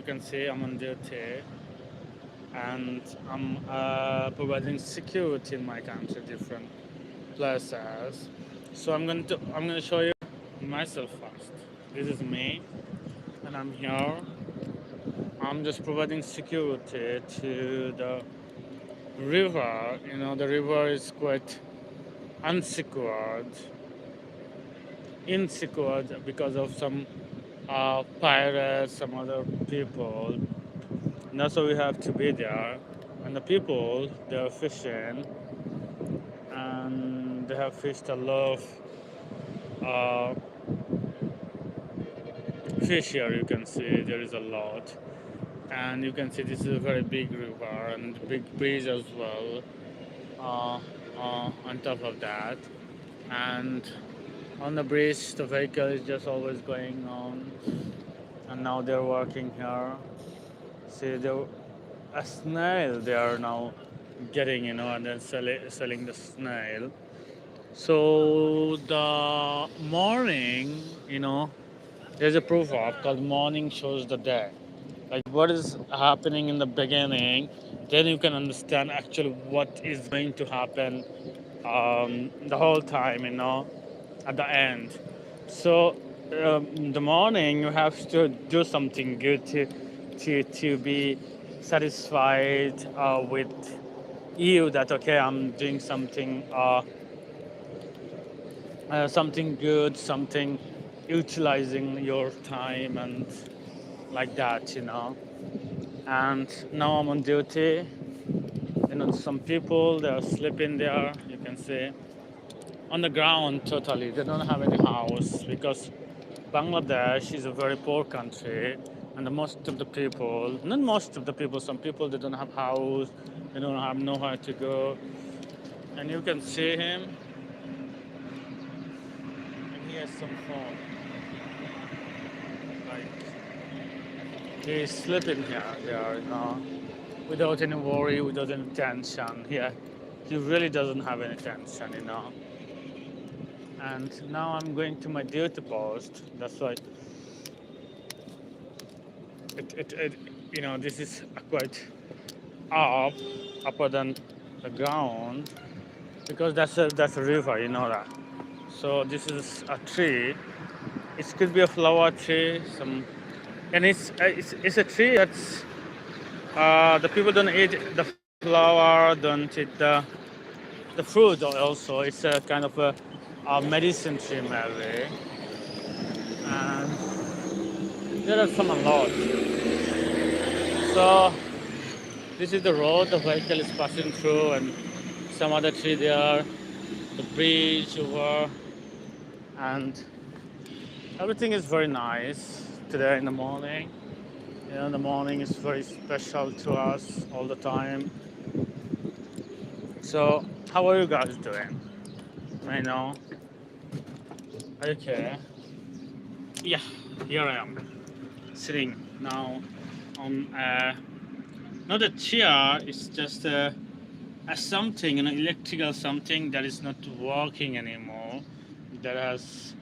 can see I'm on duty and I'm providing security in my country, different places. So I'm gonna show you myself first. This is me, and I'm here. I'm just providing security to the river. The river is quite unsecured, insecure because of some pirates, some other people. And that's why we have to be there. And the people, they're fishing, and they have fished a lot of uh, fish here. You can see there is a lot. And you can see this is a very big river and big bridge as well uh, on top of that. And on the bridge, the vehicle is just always going on. And now they're working here. See, a snail they are now getting, and then selling the snail. So the morning, there's a proverb called morning shows the day. Like what is happening in the beginning, then you can understand actually what is going to happen the whole time, at the end. So the morning you have to do something good to be satisfied with you that okay I'm doing something good, something utilizing your time and like that, And now I'm on duty. Some people they are sleeping there. You can see on the ground totally. They don't have any house because Bangladesh is a very poor country, and most of the people, not most of the people, some people they don't have house, they don't have nowhere to go, and you can see him, and he has some phone, like he's sleeping here, there, without any worry, without any tension. Yeah, he really doesn't have any tension. And now I'm going to my duty post. That's why this is quite up, upper than the ground, because that's a river, that. So this is a tree. It could be a flower tree, and it's a tree that's the people don't eat the flower, don't eat the fruit. Also, it's a kind of a medicine tree maybe, and there are some a lot. So this is the road the vehicle is passing through, and some other tree there, the bridge over, and everything is very nice today in the morning. The morning is very special to us all the time. So, how are you guys doing? I know. Okay. Yeah, here I am, sitting now on not a chair. It's just a something, electrical something that is not working anymore. That has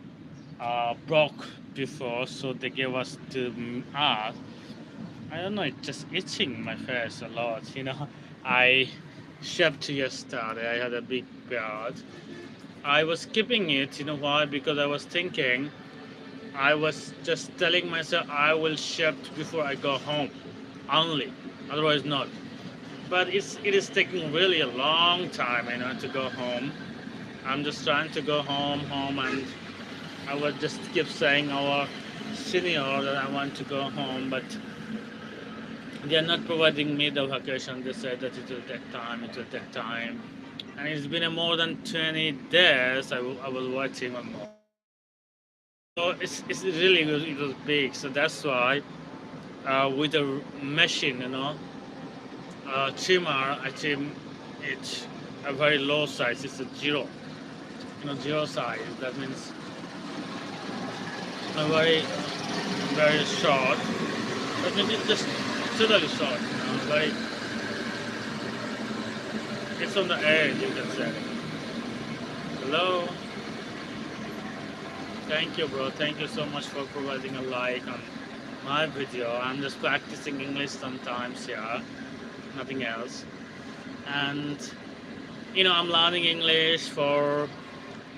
broke before, so they gave us to us. I don't know. It's just itching my face a lot. I shaved yesterday. I had a big beard. I was keeping it. You know why? Because I was thinking. I was just telling myself I will shave before I go home, only. Otherwise, not. But it is taking really a long time, to go home. I'm just trying to go home, and I would just keep saying our senior that I want to go home, but they are not providing me the vacation. They said that it will take time, And it's been more than 20 days I was waiting on more. So it's really, it was big. So that's why with a machine, trimmer, I trim it a very low size. It's a zero, zero size. That means a very, very short. That means it's just totally short, like it's on the edge, you can say. Hello. Thank you, bro. Thank you so much for providing a like my video. I'm just practicing English sometimes, yeah, nothing else. And I'm learning English for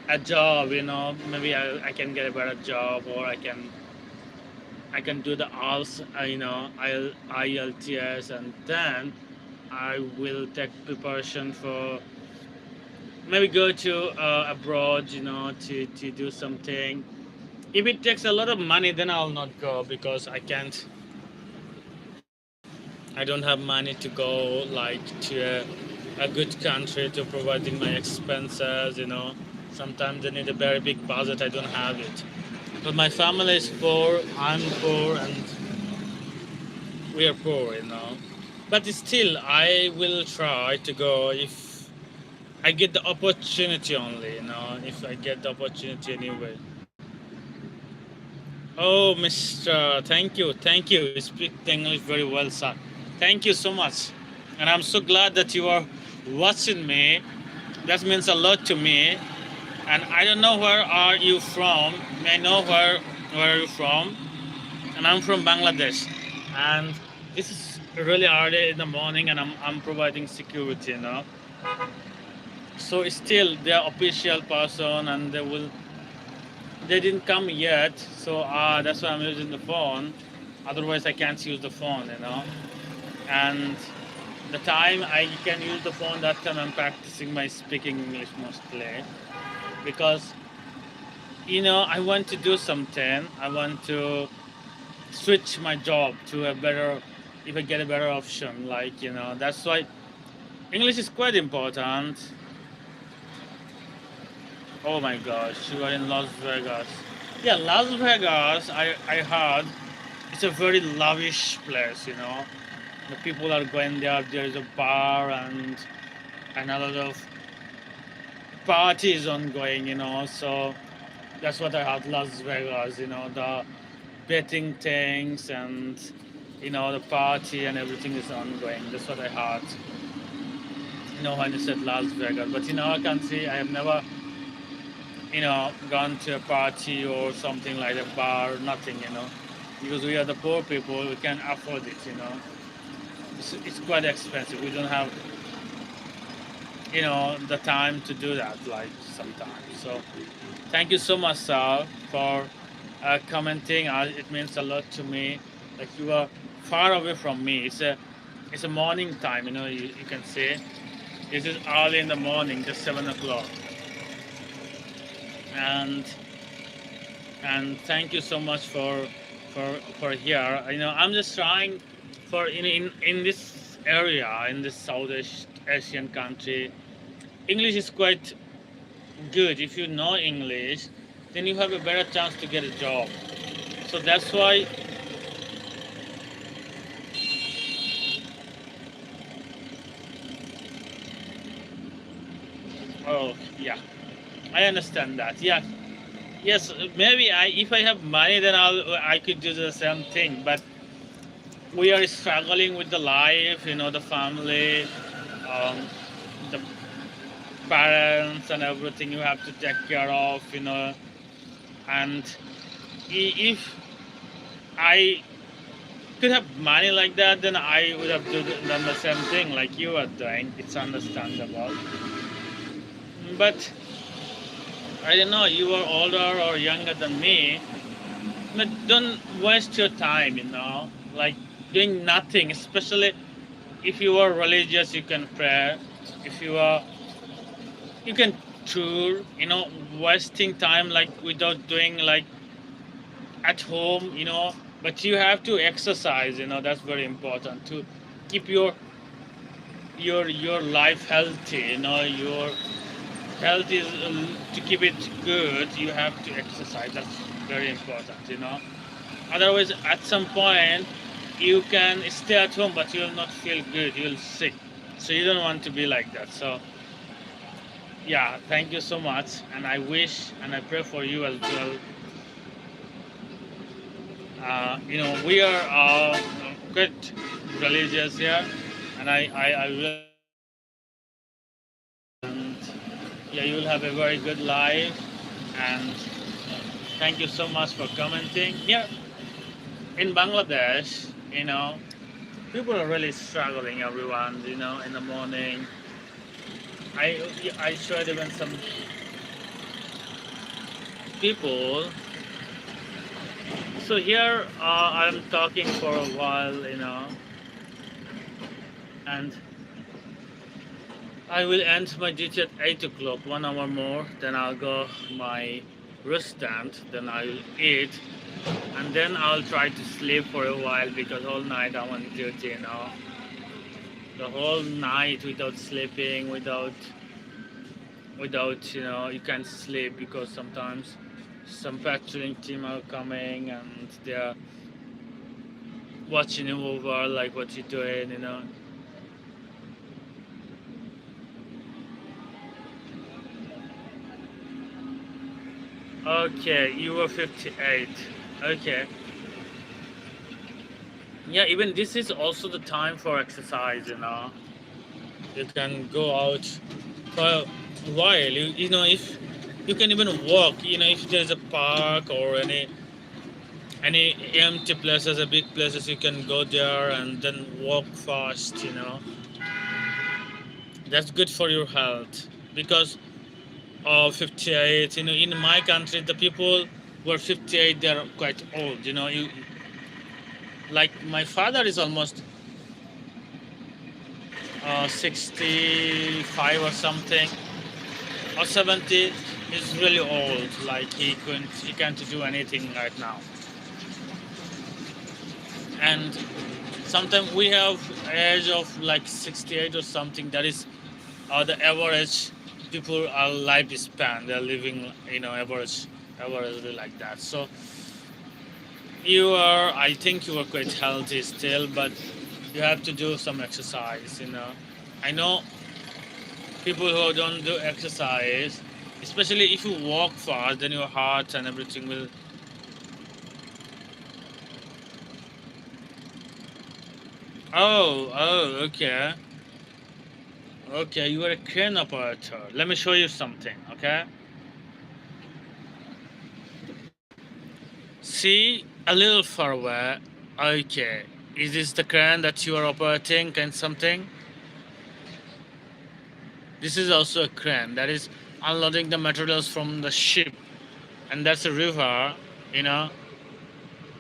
a job. Maybe I can get a better job, or I can do the IELTS, IELTS, and then I will take preparation for maybe go to abroad, to do something. If it takes a lot of money, then I'll not go because I don't have money to go like to a good country to providing my expenses. Sometimes I need a very big budget. I don't have it. But my family is poor. I'm poor, and we are poor. But still, I will try to go if I get the opportunity only. If I get the opportunity anyway. Oh, Mr. Thank you. You speak English very well, sir. Thank you so much, and I'm so glad that you are watching me. That means a lot to me. And I don't know where are you from. May I know where are you from? And I'm from Bangladesh. And this is really early in the morning, and I'm providing security. So still they're official person, and they didn't come yet. So that's why I'm using the phone. Otherwise I can't use the phone. And the time I can use the phone, that time I'm practicing my speaking English mostly, because I want to do something. I want to switch my job to a better, if I get a better option. That's why English is quite important. Oh my gosh, you are in Las Vegas. Yeah, Las Vegas, I heard it's a very lavish place. The people are going there. There is a bar and a lot of parties ongoing. So that's what I heard. Las Vegas, the betting things and the party and everything is ongoing. That's what I heard. When you said Las Vegas, but in our country, I have never gone to a party or something like a bar. Nothing. Because we are the poor people, we can't afford it. It's quite expensive. We don't have the time to do that like sometimes. So thank you so much, sir, for commenting. It means a lot to me. Like, you are far away from me. It's a morning time. You can see this is early in the morning, just 7 o'clock. And thank you so much for here. I'm just trying for in this area, in this Southeast Asian country. English is quite good. If you know English, then you have a better chance to get a job. So that's why oh yeah, I understand that. Yeah. Yes, maybe if I have money, then I could do the same thing. But we are struggling with the life, the family, um, the parents, and everything you have to take care of. And if I could have money like that, then I would have done the same thing like you are doing. It's understandable. But I don't know, you are older or younger than me, but don't waste your time, like doing nothing, especially if you are religious, you can pray. If you can tour, wasting time like without doing like at home. But you have to exercise, that's very important to keep your life healthy. Your health is to keep it good. You have to exercise. That's very important. Otherwise, at some point, you can stay at home, but you will not feel good. You will sick. So you don't want to be like that. So yeah, thank you so much, and I wish and I pray for you as well. We are good religious here, and I will. And yeah, you will have a very good life. And thank you so much for commenting here. in Bangladesh, people are really struggling. Everyone, in the morning. I showed even some people. So here I'm talking for a while, and I will end my duty at 8 o'clock, 1 hour more. Then I'll go my restaurant. Then I'll eat, and then I'll try to sleep for a while because all night I'm on duty. The whole night without sleeping, without you can't sleep because sometimes some patrolling team are coming and they're watching you over, like what you're doing. Okay, you were 58. Okay. Yeah, even this is also the time for exercise. You can go out for a while. If you can even walk, if there's a park or any empty places, a big places, you can go there and then walk fast. That's good for your health because of 58. In my country, the people who are 58, they're quite old. Like my father is almost 65 or something, or 70. He's really old. Like he can't do anything right now. And sometimes we have age of like 68 or something. That is the average people are lifespan. They're living, averagely like that. So I think you are quite healthy still, but you have to do some exercise. I know people who don't do exercise, especially if you walk fast, then your heart and everything will. Oh, okay. Okay, you are a crane operator. Let me show you something, okay? See, a little far away. Okay. Is this the crane that you are operating and something? This is also a crane that is unloading the materials from the ship. And that's a river, you know.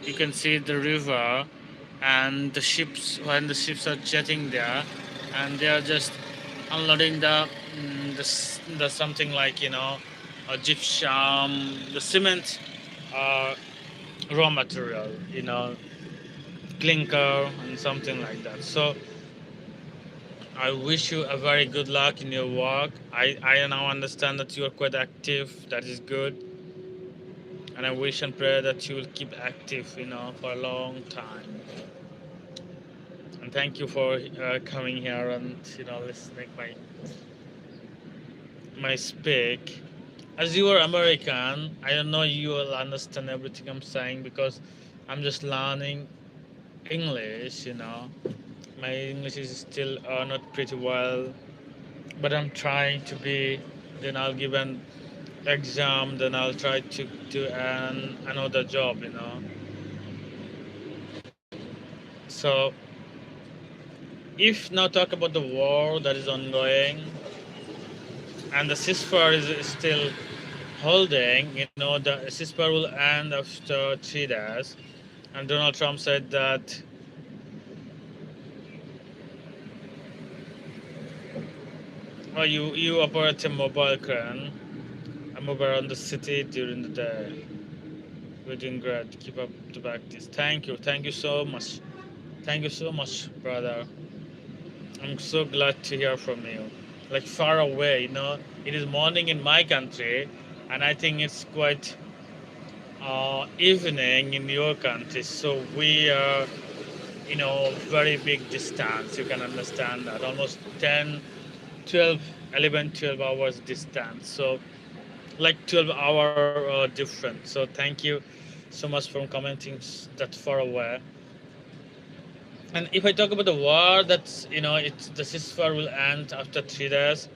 You can see the river and the ships, when the ships are jetting there, and they are just unloading the something like, a gypsum, the cement, raw material, clinker and something like that. So I wish you a very good luck in your work. I now understand that you are quite active. That is good. And I wish and pray that you will keep active, for a long time. And thank you for coming here and, listening my speak. As you are American, I don't know you will understand everything I'm saying because I'm just learning English. My English is still not pretty well, but I'm trying to be. Then I'll give an exam. Then I'll try to do another job. So if now talk about the war that is ongoing and the ceasefire is still holding, the ceasefire will end after 3 days. And Donald Trump said that you operate a mobile crane and move around the city during the day. We're doing great. Keep up the practice. Thank you. Thank you so much. Thank you so much, brother. I'm so glad to hear from you. Like far away, it is morning in my country, and I think it's quite evening in your country. So we are, very big distance. You can understand that. Almost 10, 12, 11, 12 hours distance. So like 12-hour difference. So thank you so much for commenting that far away. And if I talk about the war, that's the ceasefire will end after 3 days.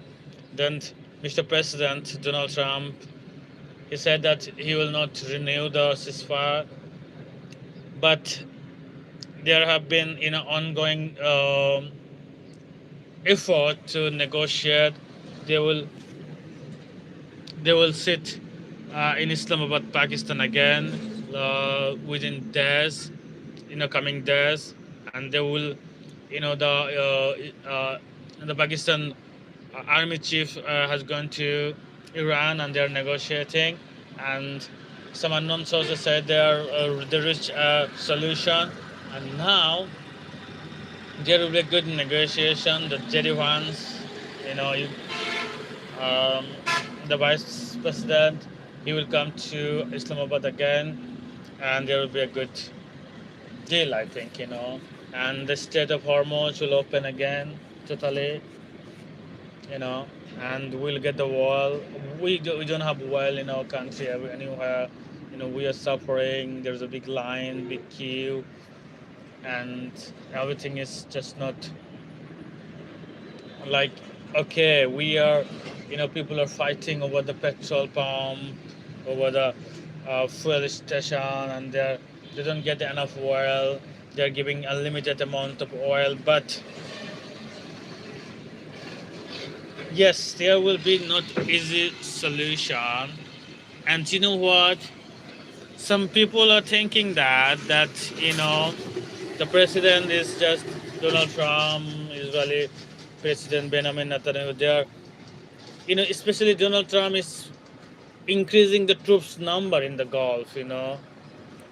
Then Mr. President Donald Trump, he said that he will not renew the ceasefire, but there have been ongoing effort to negotiate. They will they will sit in Islamabad, Pakistan again within days, coming days, and they will, the Pakistan army chief has gone to Iran and they're negotiating, and some unknown sources said they reached a solution, and now there will be a good negotiation. The Jerry Vance, you know, you, um, the vice president, he will come to Islamabad again, and there will be a good deal, I think, and the Strait of Hormuz will open again totally, you know, and we'll get the oil. We don't have oil in our country anywhere. We are suffering. There's a big line, big queue, and everything is just not like okay. We are, people are fighting over the petrol pump, over the fuel station, and they don't get enough oil. They're giving a limited amount of oil, but yes, there will be not easy solution. And you know what? Some people are thinking that the president is just Donald Trump, Israeli President Benjamin Netanyahu. They are, especially Donald Trump is increasing the troops number in the Gulf.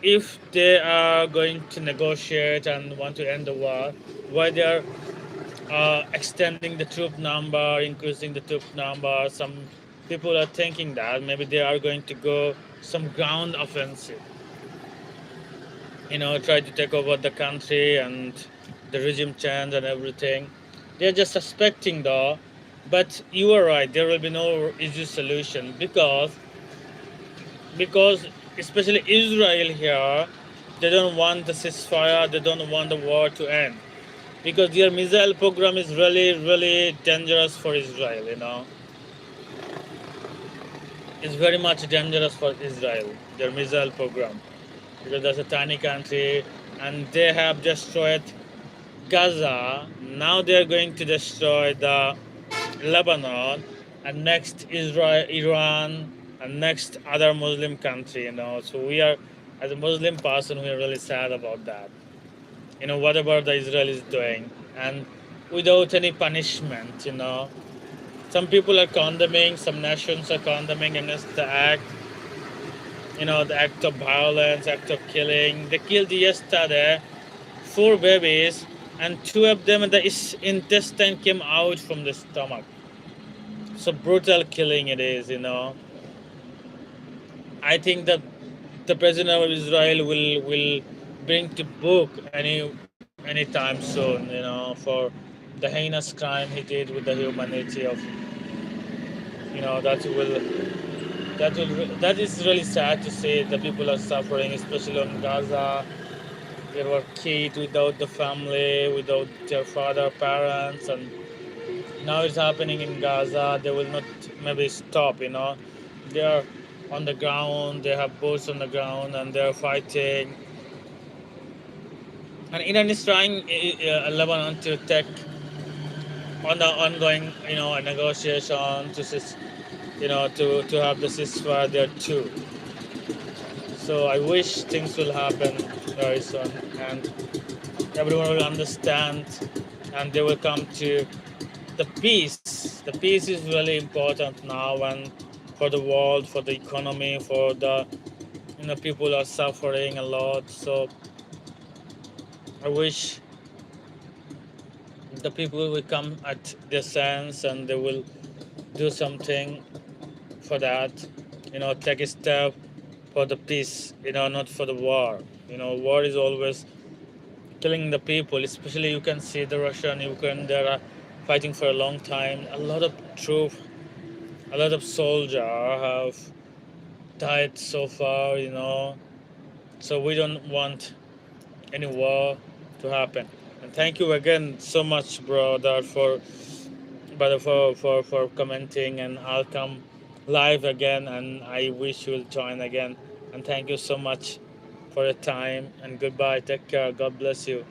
If they are going to negotiate and want to end the war, why they are extending the troop number, increasing the troop number. Some people are thinking that maybe they are going to go some ground offensive, try to take over the country and the regime change and everything. They're just suspecting though, but you are right. There will be no easy solution because especially Israel here, they don't want the ceasefire. They don't want the war to end because their missile program is really, really dangerous for Israel, It's very much dangerous for Israel, their missile program, because that's a tiny country and they have destroyed Gaza. Now they're going to destroy the Lebanon and next Israel, Iran, and next other Muslim country, So we are, as a Muslim person, we are really sad about that. Whatever the Israel is doing, and without any punishment, Some people are condemning, some nations are condemning against the act, the act of violence, act of killing. They killed yesterday 4 babies, and 2 of them, the intestine came out from the stomach. So brutal killing it is, I think that the president of Israel will bring to book anytime soon, for the heinous crime he did with the humanity of, that is really sad to see. The people are suffering, especially on Gaza. There were kids without the family, without their father, parents, and now it's happening in Gaza. They will not maybe stop, They are on the ground, they have boats on the ground, and they're fighting. And Iran is trying Lebanon to take on the ongoing, a negotiation to have the ceasefire there too. So I wish things will happen very soon, and everyone will understand, and they will come to the peace. The peace is really important now, and for the world, for the economy, for the people are suffering a lot. So I wish the people will come at their sense and they will do something for that, take a step for the peace, not for the war. War is always killing the people, especially you can see the Russia and Ukraine, they are fighting for a long time. A lot of troops, a lot of soldiers have died so far, So we don't want any war to happen. And thank you again so much, brother, for commenting, and I'll come live again, and I wish you'll join again. And thank you so much for for your time, and goodbye. Take care. God bless you.